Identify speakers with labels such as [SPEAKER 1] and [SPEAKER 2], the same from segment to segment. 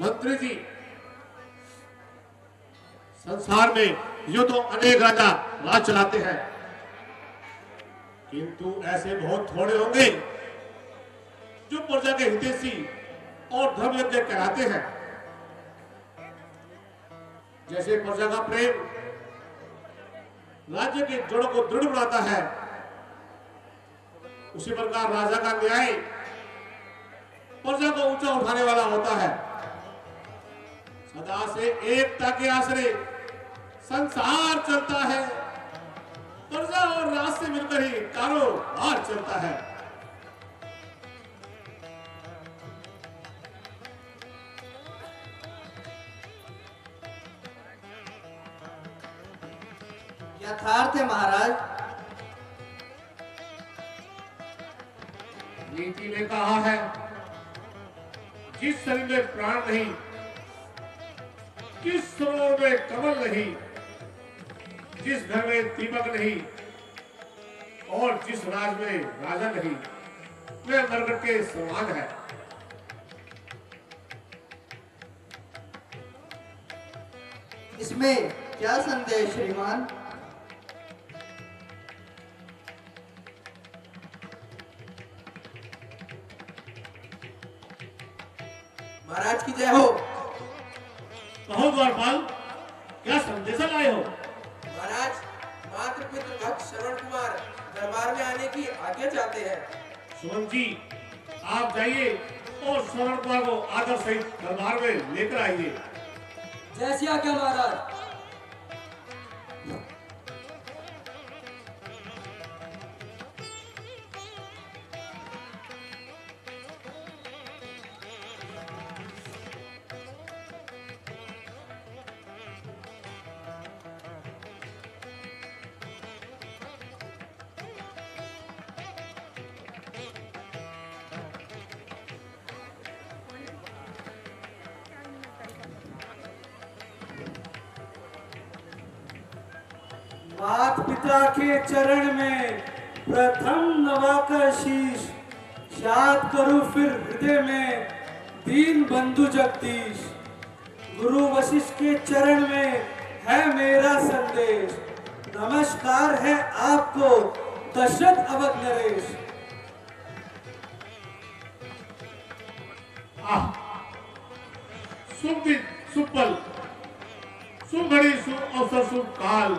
[SPEAKER 1] मंत्री जी, संसार में यूं तो अनेक राजा राज चलाते हैं, किंतु ऐसे बहुत थोड़े होंगे जो प्रजा के हितैषी और धर्मयज्ञ कहलाते हैं। जैसे प्रजा का प्रेम राज्य की जड़ों को दृढ़ बनाता है, उसी प्रकार राजा का न्याय प्रजा को ऊंचा उठाने वाला होता है। सदा से एकता के आश्रय संसार चलता है, प्रजा और राज से मिलकर ही कारोबार चलता है।
[SPEAKER 2] यथार्थ है महाराज।
[SPEAKER 1] नीति ने कहा है, जिस शरीर में प्राण नहीं, जिस सरोवर में कमल नहीं, जिस घर में दीपक नहीं और जिस राज में राजा नहीं, वह नरक के समान है।
[SPEAKER 2] इसमें क्या संदेह श्रीमान? महाराज की जय हो।
[SPEAKER 1] कहो द्वारपाल, क्या संदेशा लाए हो?
[SPEAKER 3] महाराज, मात्र पितृ भक्त श्रवण कुमार दरबार में आने की आज्ञा चाहते हैं।
[SPEAKER 1] सुमन जी, आप जाइए और श्रवण कुमार को आदर सहित दरबार में लेकर आइए।
[SPEAKER 3] जैसी आज्ञा महाराज।
[SPEAKER 4] मात पिता के चरण में प्रथम नवाकर शीश, शाद करूं फिर हृदय में दीन बंधु जगदीश। गुरु वशिष्ठ के चरण में है मेरा संदेश, नमस्कार है आपको दशरथ अवध नरेश।
[SPEAKER 1] शुभ दिन, शुभ पल, शुभ घड़ी, शुभ अवसर, शुभ काल,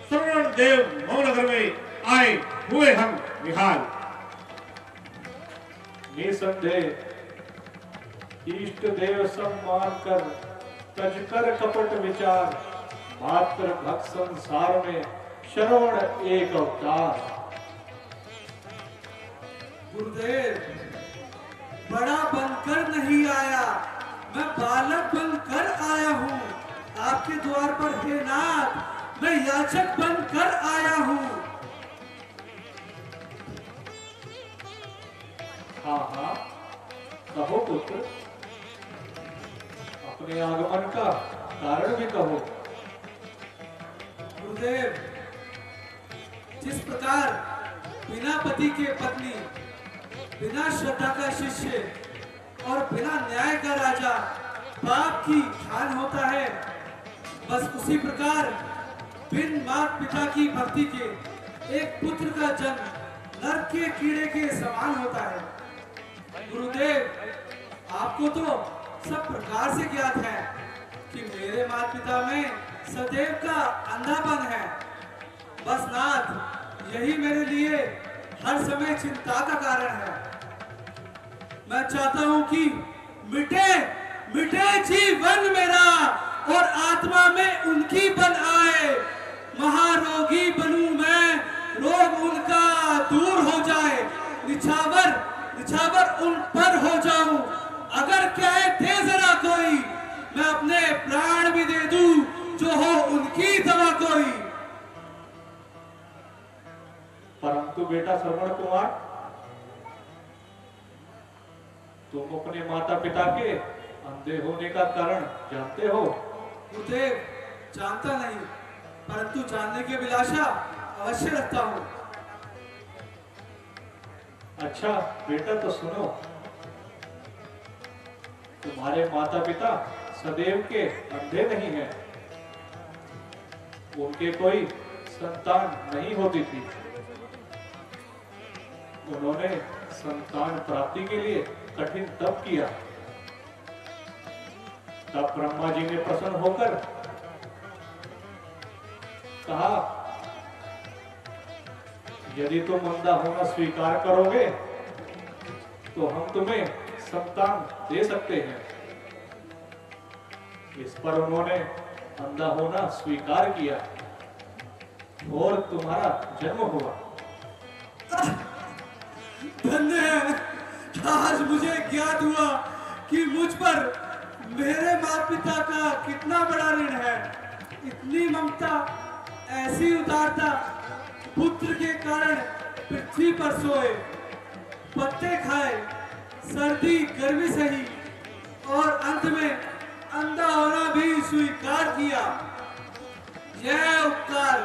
[SPEAKER 1] शरण देव मौनगर में आए हुए हम निहाल।
[SPEAKER 4] निसंदेह इष्ट देव सम्मान कर, तज कर कपट विचार, मात्र भक्त संसार में श्रवण एक अवतार। गुरुदेव, बड़ा बनकर नहीं आया, मैं बालक बनकर आया हूँ। आपके द्वार पर हे नाथ, मैं याचक बनकर आया हूँ। हाँ हाँ, कहो पुत्र, अपने आगमन का कारण भी कहो। गुरुदेव, जिस प्रकार बिना पति के पत्नी, बिना श्रद्धा का शिष्य और बिना न्याय का राजा बाप की खान होता है, बस उसी प्रकार बिन माता पिता की भक्ति के एक पुत्र का जन्म नरक के कीड़े के समान होता है। गुरुदेव, आपको तो सब प्रकार से ज्ञात है कि मेरे माता पिता में सदैव का अंधापन है। बस नाथ, यही मेरे लिए हर समय चिंता का कारण है। मैं चाहता हूं कि मिटे मिटे जीवन मेरा और आत्मा में उनकी बन आए। महारोगी बनूं मैं, रोग उनका दूर हो जाए, निछावर निछावर उन पर हो जाऊं। अगर कहे दे जरा कोई, मैं अपने प्राण भी दे दूं, जो हो उनकी दवा कोई। परंतु बेटा श्रवण कुमार, तुम अपने माता पिता के अंधे होने का कारण जानते हो? गुरुदेव, जानता नहीं, परंतु जानने की अभिलाषा अवश्य रखता हूँ। अच्छा बेटा, तो सुनो।
[SPEAKER 5] तुम्हारे माता पिता सदैव के अंधे नहीं हैं। उनके कोई संतान नहीं होती थी। उन्होंने संतान प्राप्ति के लिए कठिन तप किया। तब ब्रह्मा जी ने प्रसन्न होकर कहा, यदि तुम अंधा होना स्वीकार करोगे तो हम तुम्हें संतान दे सकते हैं। इस पर उन्होंने अंधा होना स्वीकार किया और तुम्हारा जन्म हुआ।
[SPEAKER 4] धन्य है, आज मुझे ज्ञात हुआ कि मुझ पर मेरे माता पिता का कितना बड़ा ऋण है। इतनी ममता, ऐसी उदारता, पुत्र के कारण पृथ्वी पर सोए, पत्ते खाए, सर्दी गर्मी सही और अंत में अंधा होना भी स्वीकार किया। यह उपकार,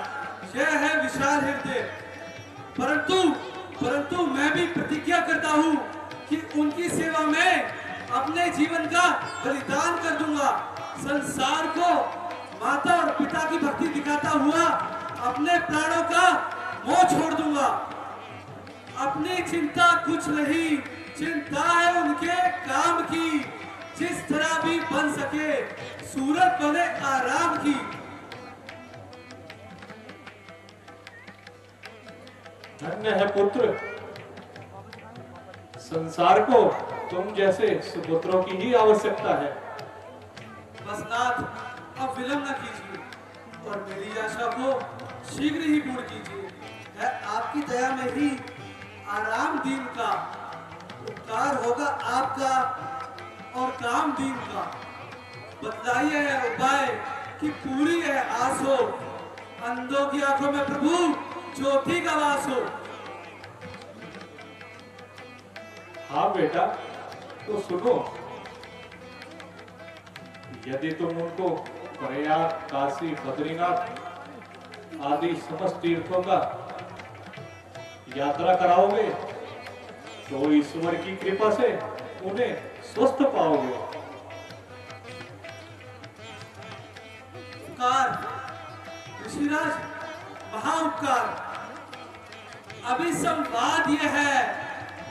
[SPEAKER 4] यह है विशाल हृदय। परंतु मैं भी प्रतिज्ञा करता हूँ कि उनकी सेवा में अपने जीवन का बलिदान कर दूंगा। संसार को माता और पिता की भक्ति दिखाता हुआ अपने प्राणों का मोह छोड़ दूंगा। अपनी चिंता कुछ नहीं, चिंता है उनके काम की। जिस तरह भी बन सके सूरत बने आराम की।
[SPEAKER 5] धन्य है पुत्र, संसार को तुम जैसे सुपुत्रों की ही आवश्यकता है।
[SPEAKER 4] बस नाथ, अब विलंब न कीजिए और मेरी आशा को शीघ्र ही पूर्ण कीजिए। है आपकी दया में ही आराम दीन का उपकार होगा आपका और काम दीन का। बतलाइए है उपाय कि पूरी है आस हो। अंधों की आंखों में प्रभु ज्योति का वास हो।
[SPEAKER 5] हाँ बेटा, तो सुनो, यदि तुम उनको प्रयाग, काशी, बद्रीनाथ आदि समस्त तीर्थों का यात्रा कराओगे तो ईश्वर की कृपा से उन्हें स्वस्थ पाओगे।
[SPEAKER 4] उपकार ऋषिराज, महाउपकार। अभी संवाद यह है,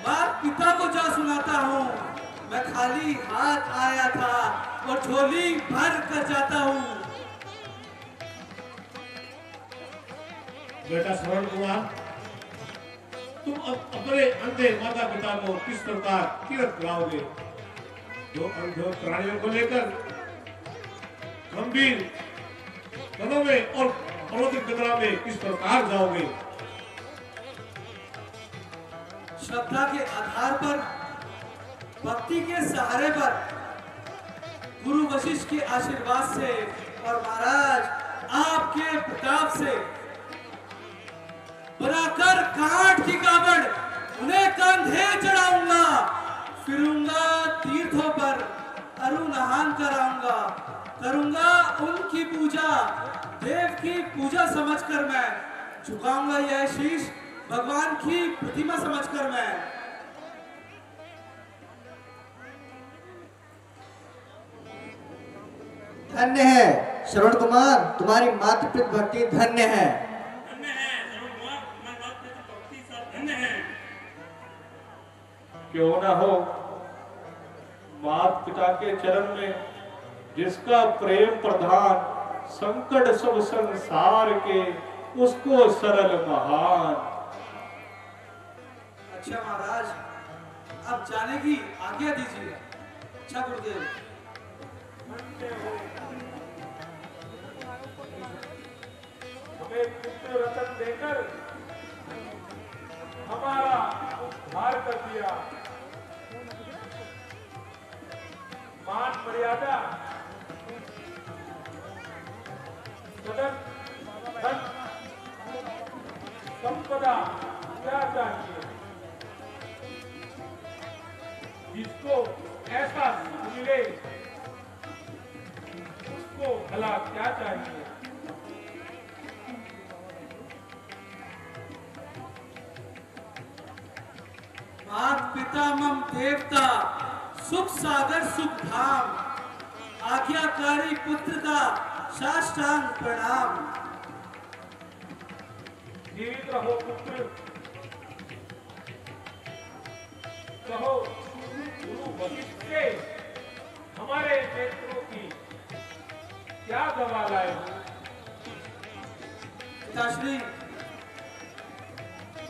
[SPEAKER 4] माता पिता को जा सुनाता हूँ। मैं खाली हाथ आया था और झोली भर कर जाता हूँ।
[SPEAKER 1] बेटा श्रवण कुमार, तुम अपने अंधे माता पिता को किस प्रकार तीर्थ कराओगे? दो अंधे प्राणियों को लेकर गंभीर वनों में और पर्वत गंगा में किस प्रकार जाओगे?
[SPEAKER 4] श्रद्धा के आधार पर, भक्ति के सहारे पर, गुरु वशिष्ठ के आशीर्वाद से और महाराज आपके प्रताप से बनाकर कांठ की कावड़ उन्हें कंधे चढ़ाऊंगा। फिरूंगा तीर्थों पर, अरु नहान कराऊंगा। करूंगा उनकी पूजा, देव की पूजा समझकर मैं झुकाऊंगा यह शीश, भगवान की प्रतिमा समझकर मैं।
[SPEAKER 2] धन्य है श्रवण कुमार, तुम्हारी मातृ भक्ति धन्य है।
[SPEAKER 5] क्यों ना हो, माता पिता के चरण में जिसका प्रेम प्रधान, संकट सब संसार के उसको सरल महान।
[SPEAKER 4] अच्छा महाराज, अब जाने की आज्ञा दीजिए। अच्छा गुरुदेव।
[SPEAKER 5] हमें पुत्र रतन देकर हमारा उद्धार कर दिया। मान मर्यादा, सदन, धन, संपदा क्या चाहिए? जिसको ऐसा मिले उसको भला क्या चाहिए?
[SPEAKER 4] मात पिता मम देवता, सुख सागर सुख धाम, आज्ञाकारी पुत्र का साष्टांग प्रणाम।
[SPEAKER 5] जीवित रहो पुत्र, कहो गुरु वशिष्ठ से हमारे नेत्रों की क्या दवा लाए हो?
[SPEAKER 4] पिताश्री,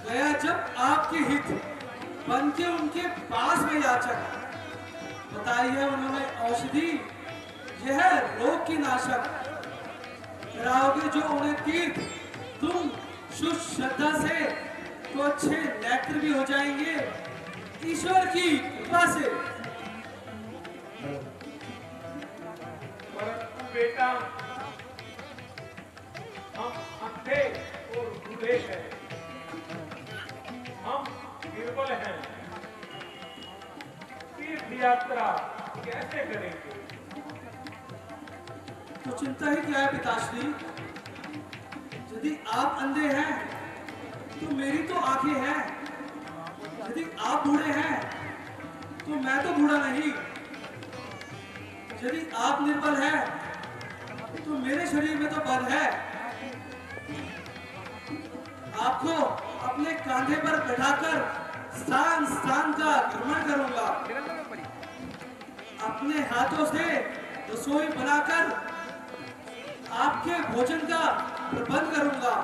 [SPEAKER 4] गया जब आपके हित बन के उनके पास में याचक, बताई है उन्होंने औषधि, यह रोग की नाशक। कराओगे जो उन्हें तीर्थ तुम शुद्ध श्रद्धा से, तो अच्छे नेत्र भी हो जाएंगे ईश्वर की कृपा से।
[SPEAKER 5] परंतु बेटा, हम अंधे और बूढ़े हैं, हम निर्बल हैं, तीर्थ यात्रा कैसे करेंगे?
[SPEAKER 4] तो चिंता ही क्या है पिताश्री, यदि आप अंधे हैं तो मेरी तो आंखें हैं, यदि आप बूढ़े हैं तो मैं तो बूढ़ा नहीं, यदि आप निर्बल हैं तो मेरे शरीर में तो बल है। आपको अपने कांधे पर बैठाकर स्थान स्थान का भ्रमण करूंगा, अपने हाथों से रसोई बनाकर आपके भोजन का प्रबंध करूंगा,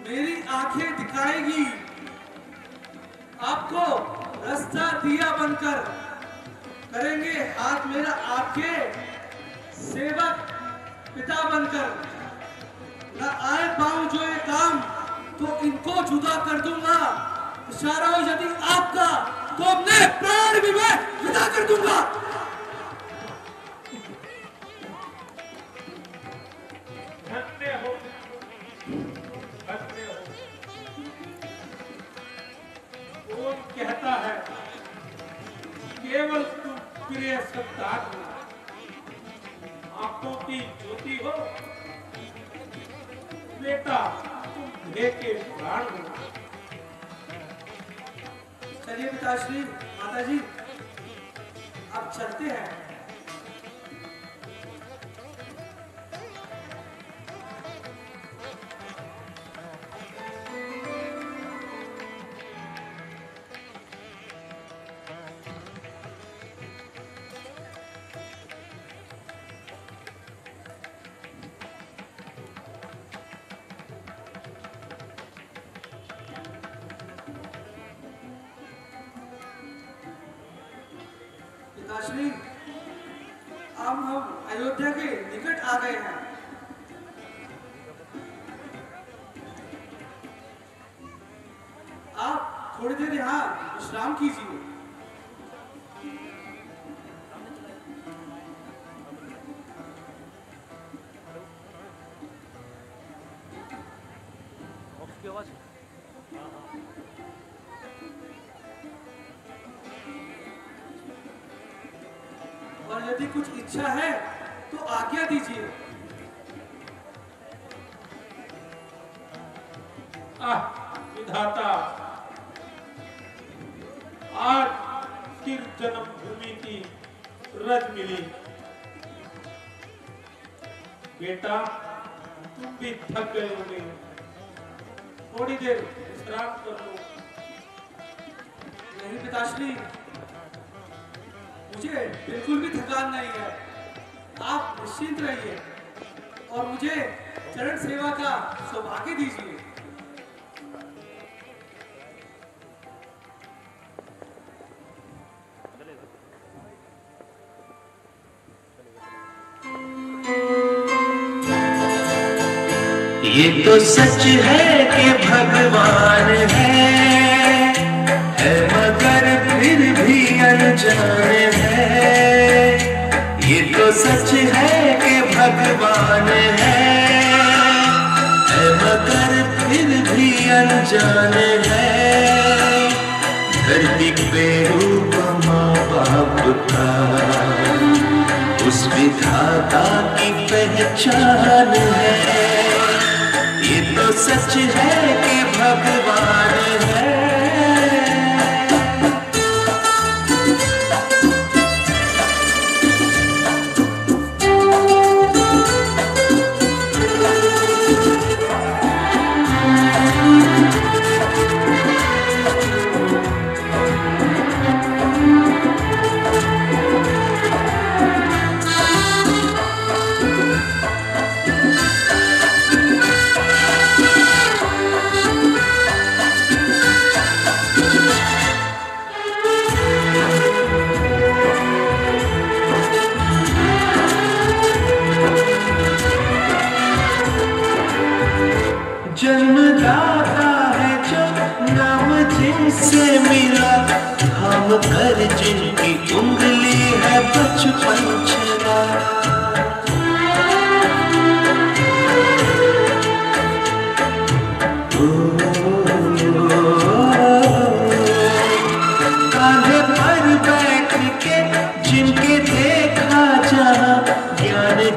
[SPEAKER 4] मेरी आंखें दिखाएगी आपको रास्ता दिया बनकर, करेंगे हाथ मेरा आपके सेवक पिता बनकर। न आए पाऊं जो ये काम तो इनको जुदा कर दूंगा, इशारा हो यदि आपका तो अपने प्राण भी मैं विदा कर दूंगा।
[SPEAKER 5] धन्य हो, धन्य हो। कौन कहता है केवल तुम प्रिय संतान हो, आंखों की ज्योति हो, बेटा तुम लेके प्राण हो।
[SPEAKER 4] चलिए पिताश्री, माताजी, आप चलते हैं। पिताश्री, अब हम अयोध्या के निकट आ गए हैं। आप थोड़ी देर यहाँ विश्राम कीजिए। और यदि कुछ इच्छा है तो आज्ञा दीजिए।
[SPEAKER 5] विधाता, आज फिर जन्मभूमि की रज मिली। बेटा तुम भी थक गए होंगे, थोड़ी देर विश्राम कर लो।
[SPEAKER 4] नहीं पिताश्री, मुझे बिल्कुल भी थकान नहीं है, आप निश्चिंत रहिए और मुझे चरण सेवा का सौभाग्य दीजिए।
[SPEAKER 6] ये तो सच है कि भगवान है मगर फिर भी अनजान है। ये तो सच है कि भगवान है मगर फिर भी अनजान है। धरती पे रूप माँ बाप का उस विधाता की पहचान है। ये तो सच है कि भगवान है।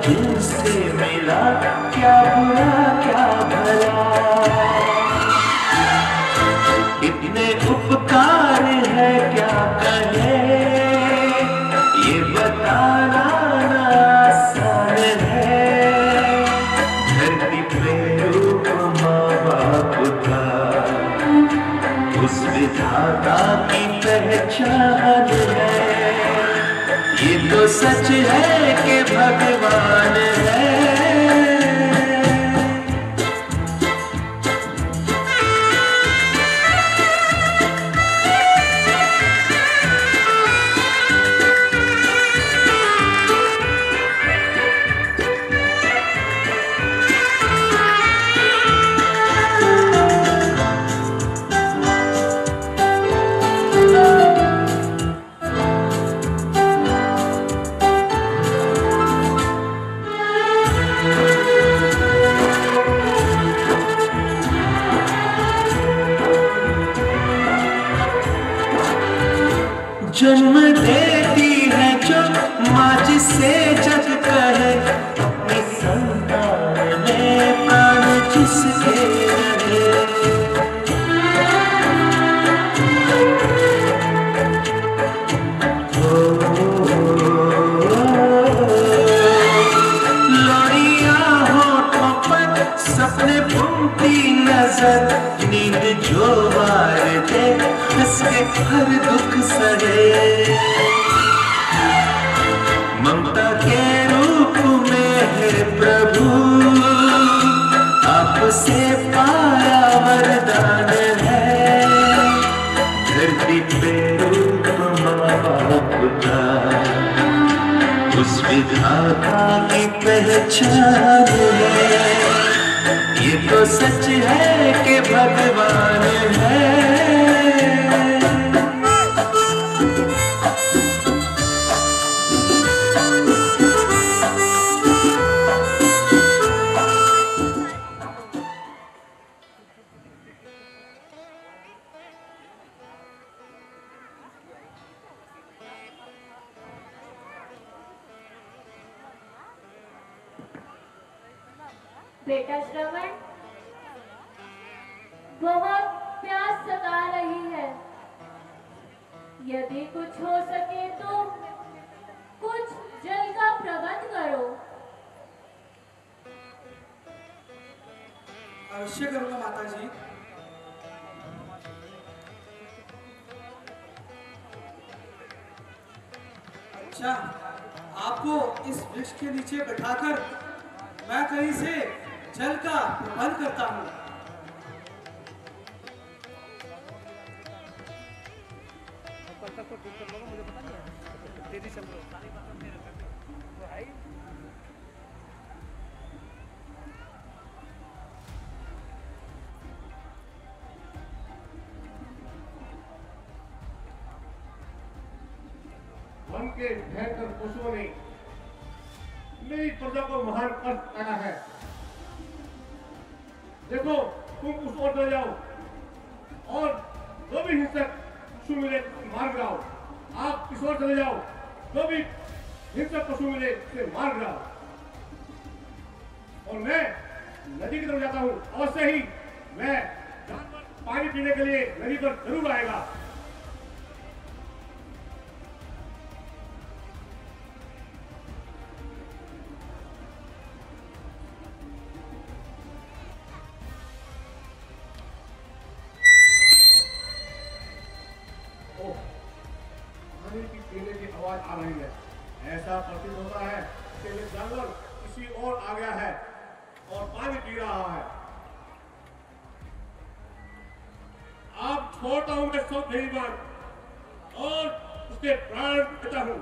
[SPEAKER 6] जिनसे मिला, क्या बुरा क्या भला। इतने उपकार है क्या कहे, ये बताना ना आसान है। धरती पे रूप माँ बाप का, उस विधाता की पहचान है। ये तो सच है कि भगवान है। जन्म देती है जो माँ, जिसे जग कहे, अपनी संतान में प्राण जिसके रहे। लोरिया होठों पर सपने बुनती नजर, नींद जो वार दे हंस के हर दुख सहे। ममता के रूप में है प्रभु, आपसे पाया वरदान है। धरती पे रूप माँ बाप का, उस विधाता की पहचान है। ये तो सच है कि भगवान है।
[SPEAKER 7] बेटा श्रवण, बहुत प्यास सता रही है। यदि कुछ हो सके तो कुछ जल का प्रबंध करो।
[SPEAKER 4] अवश्य करूंगा माता जी। अच्छा, आपको इस वृक्ष के नीचे बैठाकर मैं कहीं से जल का प्रबंध करता हूँ।
[SPEAKER 1] वन के भयंकर पशुओं ने मेरी प्रजा को महान कष्ट पहुंचाया है। देखो, तुम उस ओर चले जाओ और जो भी हिंसक पशु मिले मार गिराओ। आप इस ओर चले जाओ, जो भी हिंसक पशु मिले उसे मार गिराओ। और मैं नदी की तरफ जाता हूँ। अवश्य ही मैं जानवर पानी पीने के लिए नदी पर जरूर आएगा। पीने की आवाज आ रही है। ऐसा प्रतीत होता है कि ये जानवर किसी और आ गया है और पानी पी रहा है। आप छोड़ता हूं मैं सब बेईमान और उसके प्राण देता हूं।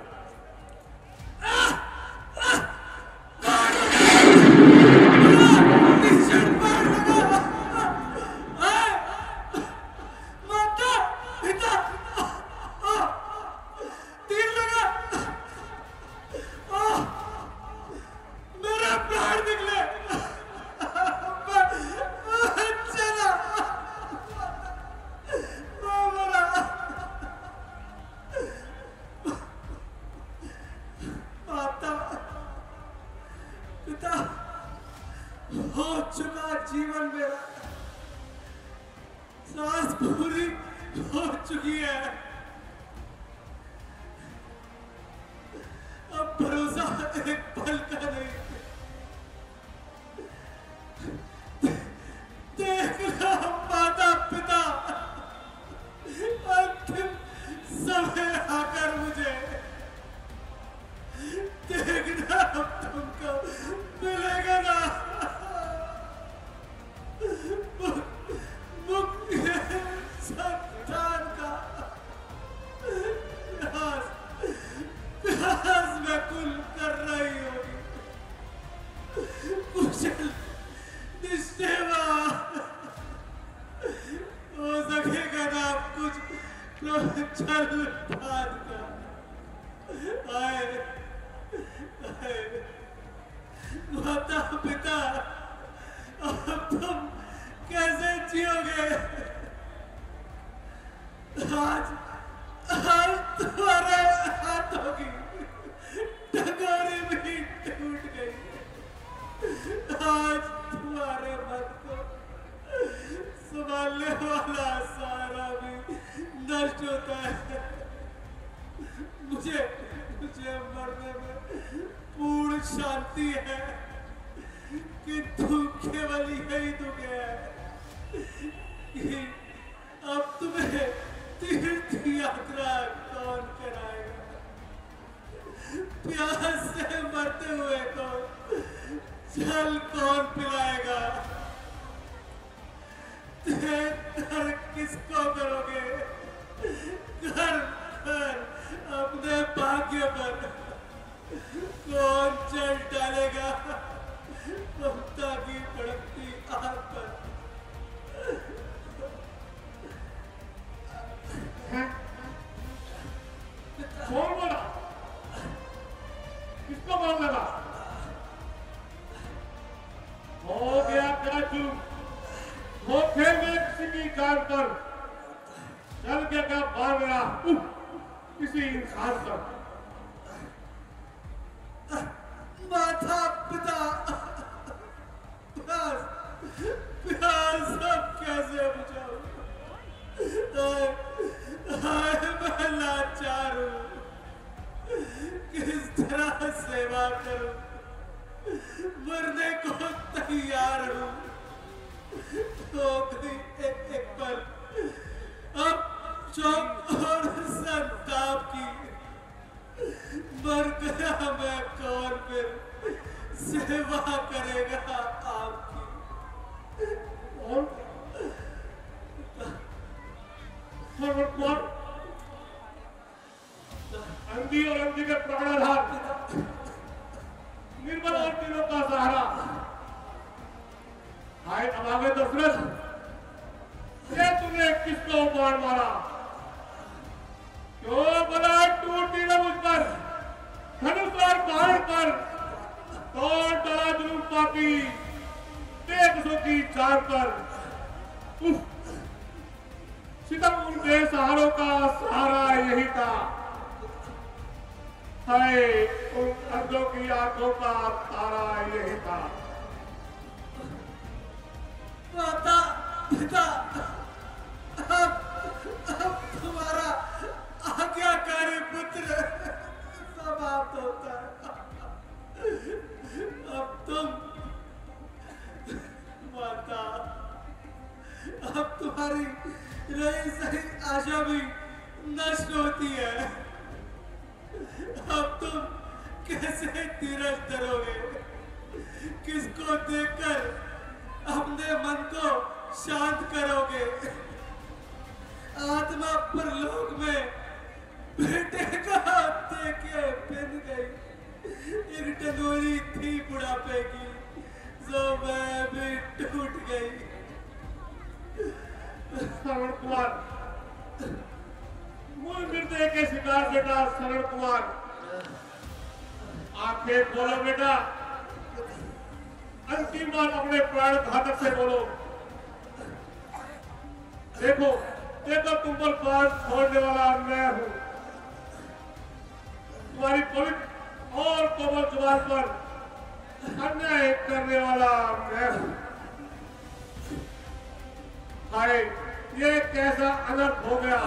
[SPEAKER 4] पिता, हो चुका जीवन मेरा, सांस पूरी हो चुकी है, अब भरोसा एक पल का नहीं। देखना माता पिता, अंतिम समय आकर मुझे देखना, अब तुमको मिलेगा ना मुक्ति संतान का प्यास व्याकुल कर रही होगी, कुशल निश्चेवा हो सकेगा ना कुछ चल भाद का। आए माता पिता, अब तुम कैसे जियोगे? आज तुम्हारे हाथों की टंगारी भी टूट गई, आज तुम्हारे मन को संभालने वाला सारा भी नष्ट होता है। मुझे मरने में पूर्ण शांति है, किंतु केवल यही दुख है कि अब तुम्हें तीर्थ यात्रा कौन कराएगा? प्यास से मरते हुए को जल कौन पिलाएगा? घर किसको करोगे? घर अपने भाग्य पर कौन चल डालेगा? ममता की भड़कती आग पर
[SPEAKER 1] कौन बोला? किसको मार लगा? हो गया क्या चूक? वो खेल में किसी की कार पर चल के क्या मार गया किसी इंसान पर?
[SPEAKER 4] माता पिता, प्यास सब कैसे बुझाऊं? मैं लाचार हूँ, किस तरह सेवा करूं? मरने को तैयार हूँ, तो एक पल अब शोक और संताप की, मर गया मैं कौन फिर सेवा करेगा आपकी?
[SPEAKER 1] और अंधी और अंधी के प्राणाधार, निर्बल और तीनों का सहारा, हाय अभागे दशरथ, ये तूने किसको बाण मारा? क्यों बला टूटी न मुझ पर, धनुष और बाण पर कौन डरा जुलूम पापी, देख सो की चार पर। सितम उन बेसहारों का सहारा यही था, हाय उन अंधों की आंखों का तारा यही था।
[SPEAKER 4] माता पिता, अब तुम्हारा आज्ञाकारी पुत्र समाप्त होता है। अब तुम माता, अब तुम्हारी रही सही आशा भी नष्ट होती है। अब तुम कैसे धीरज धरोगे? किसको देखकर अपने मन को शांत करोगे? आत्मा परलोक में बेटे का देखे पिन गई, एक टंगोरी थी बुढ़ापे की, जो मैं भी टूट गई।
[SPEAKER 1] श्रवण कुमार, मूल हृदय के शिकार बेटा श्रवण कुमार, आंखें खोलो बेटा, अंतिम बार अपने प्राण घातक से बोलो। देखो देखो, तुम पर प्राण छोड़ने वाला मैं हूं। तुम्हारी पवित्र और कोमल जुबान पर हाय, ये कैसा अनर्थ हो गया।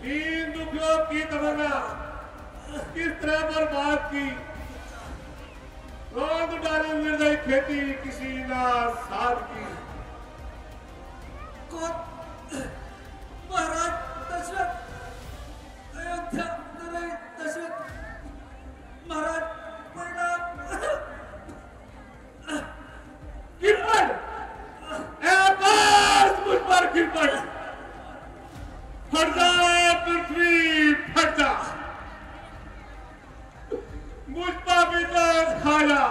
[SPEAKER 1] इन दुखियों की तमन्ना किस तरह बर्बाद की। रौंद डाली निर्दयी खेती किसी ना साध की।
[SPEAKER 4] महाराज दशरथ, अयोध्या दशरथ महाराज प्रणाम।
[SPEAKER 1] गिरपट, आकाश मुझ पर गिरपट, फट जा पृथ्वी फट जा, मुझ पर भी दर्द खा जा।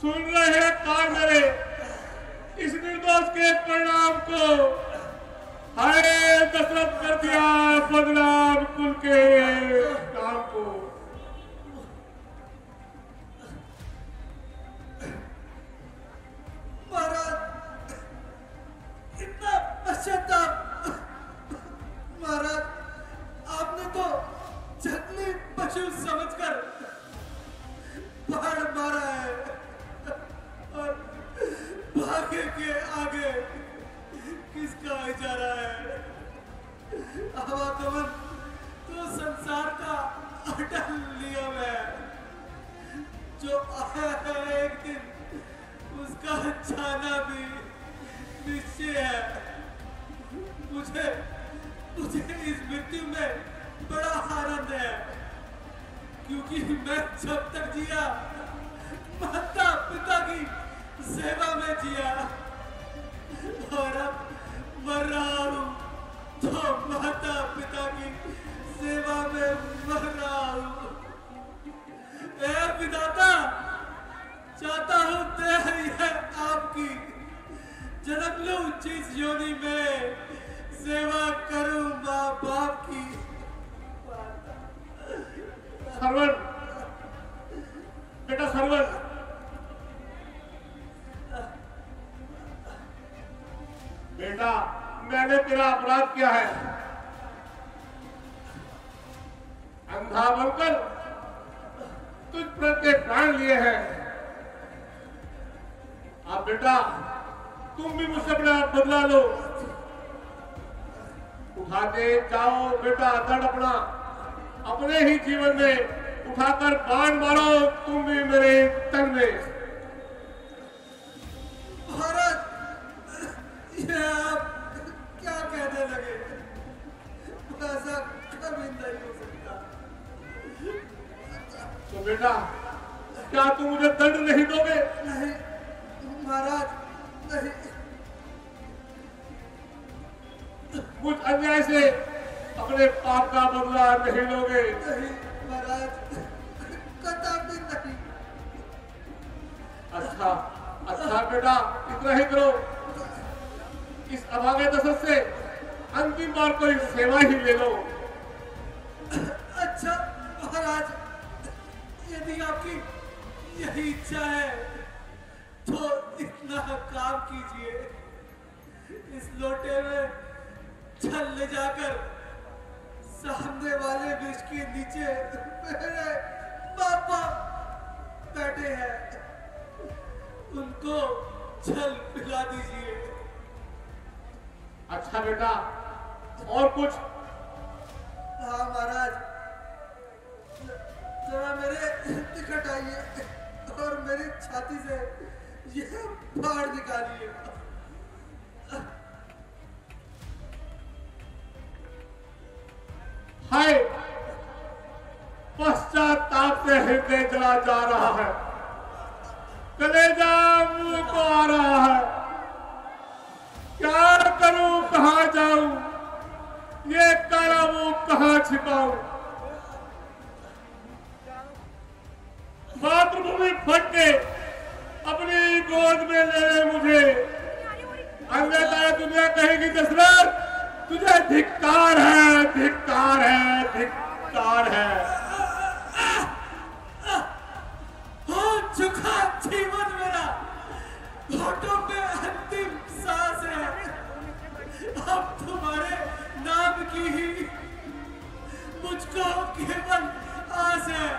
[SPEAKER 1] सुन रहे कान मेरे इस निर्दोष के परिणाम को। हाय, दशरथ कर दिया बदनाम कुल के काम को।
[SPEAKER 4] महाराज इतना पश्चाताप। महाराज आपने तो जंगली पशु समझकर बाढ़ मारा है और भाग्य के आगे किसका इजारा है। आवागमन तो संसार का अटल नियम है। जो आया है एक दिन उसका जाना भी निश्चय है। मुझे इस मृत्यु में बड़ा आनंद है, क्योंकि मैं जब तक जिया माता पिता की सेवा में जिया, और अब मर रहा हूँ तो माता पिता की सेवा में मर रहा हूँ। ए विधाता, चाहता हूँ देह यह आपकी, जन्म लूं जिस योनि में, सेवा करूं माँ बाप की।
[SPEAKER 1] सरवन, बेटा सरवन, बेटा मैंने तेरा अपराध किया है। अंधा बनकर तुझ प्रति प्राण लिए हैं। अब बेटा तुम भी मुझसे अपना बदला लो। उठाते जाओ बेटा दंड अपना, अपने ही जीवन में उठाकर बाण मारो तुम भी मेरे तन में।
[SPEAKER 4] महाराज, ये आप क्या कहने लगे? ऐसा कभी नहीं हो सकता।
[SPEAKER 1] तो बेटा क्या तुम मुझे दंड नहीं दोगे?
[SPEAKER 4] नहीं महाराज, नहीं।
[SPEAKER 1] मुझ अन्याय से अपने पाप का बदला नहीं लोगे?
[SPEAKER 4] नहीं महाराज, कदापि नहीं।
[SPEAKER 1] अच्छा अच्छा बेटा, इतना ही करो। इस अभागे दशरथ से अंतिम बार कोई सेवा ही ले लो।
[SPEAKER 4] अच्छा महाराज, यदि आपकी यही इच्छा है तो इतना काम कीजिए। इस लोटे में जल ले जाकर सामने वाले वृक्ष के नीचे मेरे पापा बैठे हैं, उनको जल पिला दीजिए।
[SPEAKER 1] अच्छा बेटा, और कुछ?
[SPEAKER 4] हाँ महाराज, जरा मेरे निकट आइए और मेरी छाती से यह बाढ़ निकालिए।
[SPEAKER 1] हाय, पश्चाताप से हृदय जला जा रहा है, कलेजा मुंह को आ रहा है। क्या करूं, कहां जाऊं, ये काला मुंह कहां छिपाऊं। मातृभूमि फट के अपनी गोद में ले ले मुझे, अन्यथा दुनिया कहेगी दशरथ तुझे धिक्कार है, धिक्कार है, धिक्कार है।
[SPEAKER 4] हो चुका जीवन मेरा, होठों पे अंतिम सांस है। अब तुम्हारे नाम की ही मुझको केवल आस है।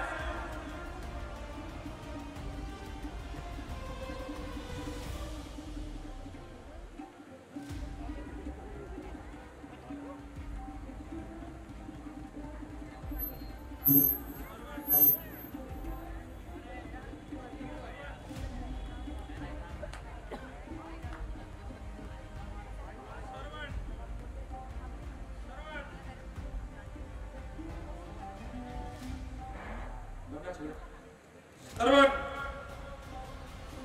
[SPEAKER 5] श्रवण,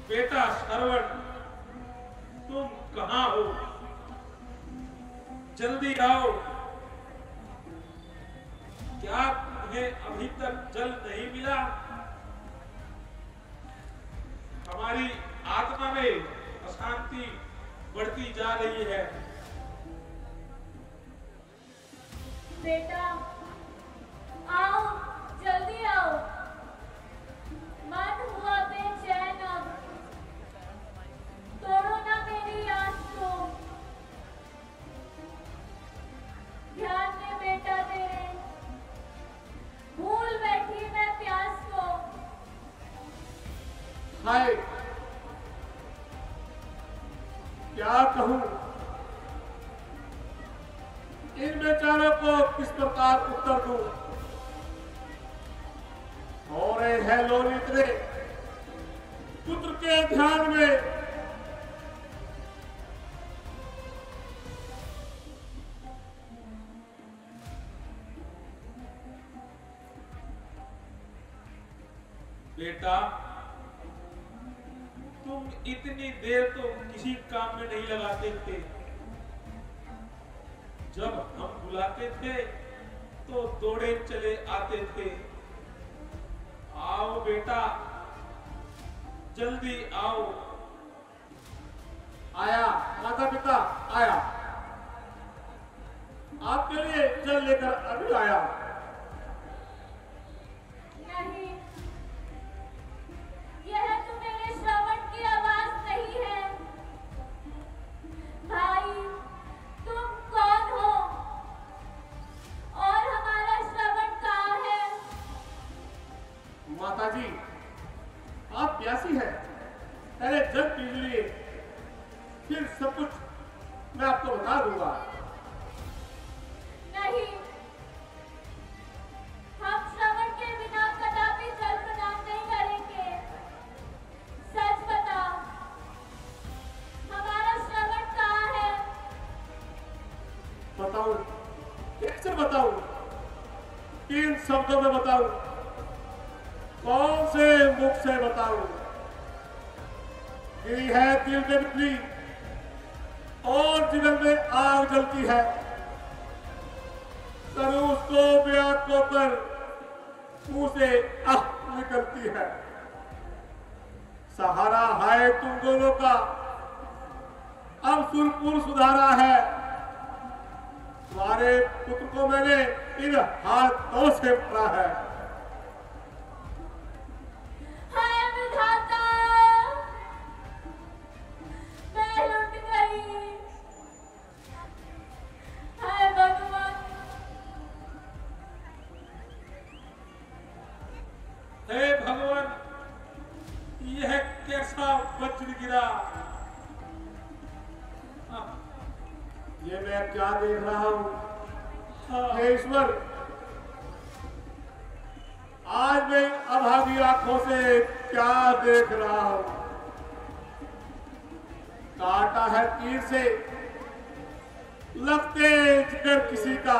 [SPEAKER 5] बेटा श्रवण, तुम कहां हो? जल्दी आओ। क्या तुम्हें अभी तक जल नहीं मिला? हमारी आत्मा में अशांति बढ़ती जा रही है।
[SPEAKER 7] बेटा आओ, जल्दी आओ। मन हुआ बेचैन अब, तोड़ो ना मेरी आस को। ध्यान में बेटा तेरे, भूल बैठी मैं प्यास को।
[SPEAKER 1] हाय, क्या कहूं? इन बेचारों को किस प्रकार उत्तर दूं? और है लोलित रे पुत्र के ध्यान में।
[SPEAKER 5] बेटा, तुम इतनी देर तो किसी काम में नहीं लगाते थे। जब हम बुलाते थे तो दौड़े चले आते थे। आओ बेटा, जल्दी आओ।
[SPEAKER 1] आया माता पिता, आया। आपके लिए जल लेकर अभी आया।
[SPEAKER 7] नहीं, यह तो मेरे श्रवण की आवाज नहीं है। भाई, तुम कौन हो? और हमारा श्रवण कहाँ है?
[SPEAKER 1] माता जी, आप प्यासी हैं, पहले जल पी लीजिए, फिर सब कुछ मैं आपको बता दूंगा।
[SPEAKER 7] नहीं, हम श्रवण के बिना कदापि जल प्रदान नहीं करेंगे। सच बता, हमारा श्रवण कहाँ है?
[SPEAKER 1] बताऊं? कैसे बताऊं? 3 शब्दों में बताऊं? कौन से मुख से बताऊं? गिरी है दिल में बिजली और जीवन में आग जलती है। करूं उसको ब्याह को कर मुंह से आह निकलती है। सहारा है तुम दोनों का, अब सुरपुर सुधारा है। तुम्हारे पुत्र को मैंने इन हाथों से मारा है।
[SPEAKER 7] हाय विधाता, मैं लुट गई। हाय भगवान,
[SPEAKER 5] हे भगवान, यह कैसा वज्र गिरा?
[SPEAKER 1] ये मैं क्या देख रहा हूं? हे ईश्वर, आज मैं अभागी आंखों से क्या देख रहा हूं? काटा है तीर से लगते जिगर किसी का।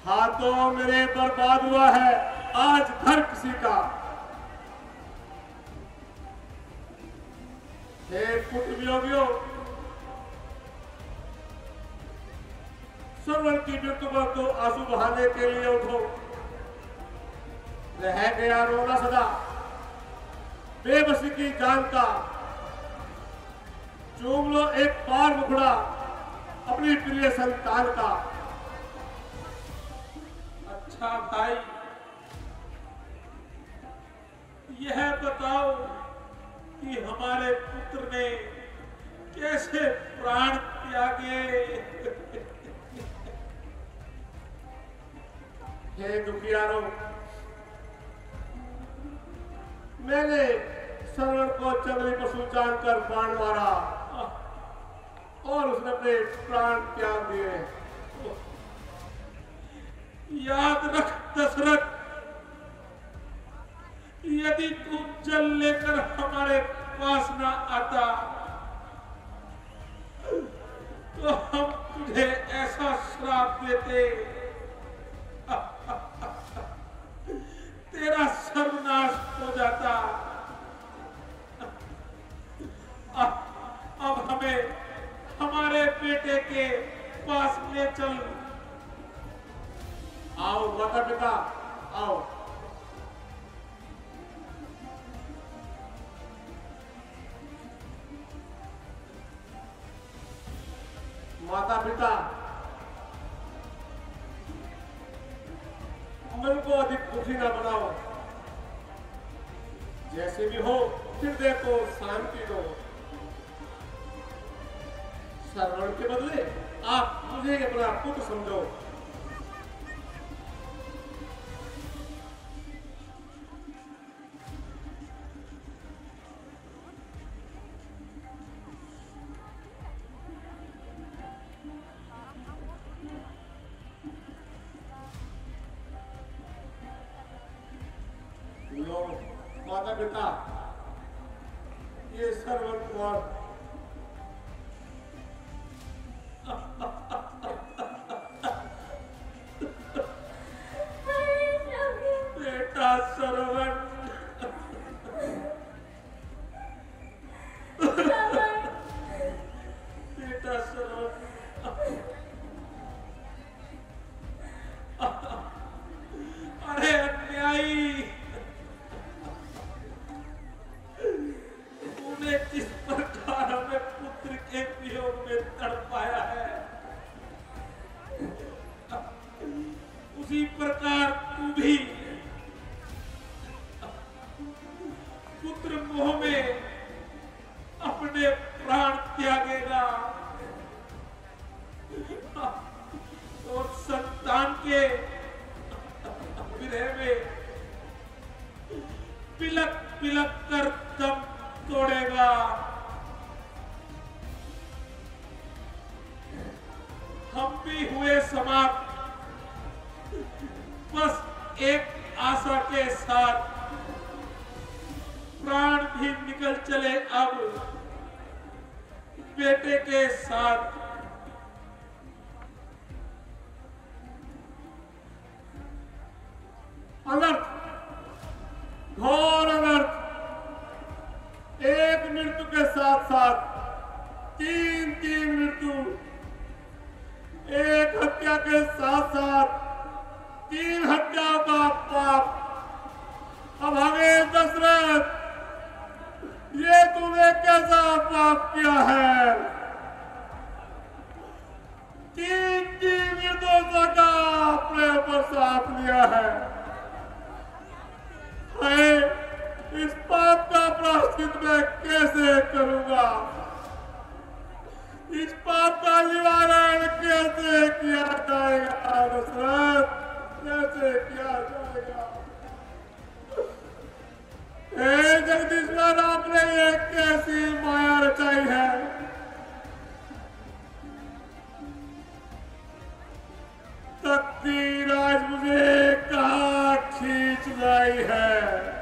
[SPEAKER 1] हाथों मेरे बर्बाद हुआ है आज घर किसी का। हे पुत्र वियोगियों, श्रवण की मृत्यु पर तो आंसू बहाने के लिए उठो। रह गया रोना सदा बेबसी की जान का। चूम लो एक बार मुखड़ा अपनी प्रिय संतान का।
[SPEAKER 5] अच्छा भाई, यह बताओ कि हमारे पुत्र ने कैसे प्राण त्यागे?
[SPEAKER 1] हे दुखियारों, मैंने श्रवण को जंगली पशु जानकर बाण मारा और उसने अपने प्राण त्याग दिए।
[SPEAKER 5] याद रख दशरथ, यदि तू जल लेकर हमारे पास ना आता तो हम तुझे ऐसा श्राप देते, तेरा सर्वनाश हो जाता। अब हमें हमारे बेटे के पास ले चल।
[SPEAKER 1] आओ माता पिता, आओ। माता पिता, मन को अधिक दुखी न बनाओ। जैसे भी हो हृदय को शांति दो। श्रवण के बदले आप मुझे अपना पुत्र समझो। माता पिता, ये श्रवण कुमार बेटा श्रवण, बेटा श्रवण, अरे अन्यायी, तूने किस प्रकार हमें पुत्र के वियोग में तड़पाया है, उसी प्रकार तू भी पुत्र मोह में अपने प्राण त्यागेगा और संतान के विरह में पिलक पिलक कर दम तोड़ेगा। हम भी हुए समाप्त, बस एक आशा के साथ प्राण भी निकल चले अब बेटे के साथ। अनर्थ, घोर अनर्थ, एक मृत्यु के साथ साथ तीन तीन मृत्यु, एक हत्या के साथ साथ तीन हत्याओं का पाप। अब हमें दशरथ, ये तूने कैसा पाप किया है? तीन तीन निर्दोषों का अपने ऊपर साथ लिया है। इस पाप का प्रायश्चित मैं कैसे करूंगा? इस पाप का निवारण कैसे किया जाएगा दशरथ? कैसे किया जाएगा? हे जगदीश्वर, आपने ये कैसी माया रचाई है? तकदीर आज मुझे कहाँ खींच लाई है?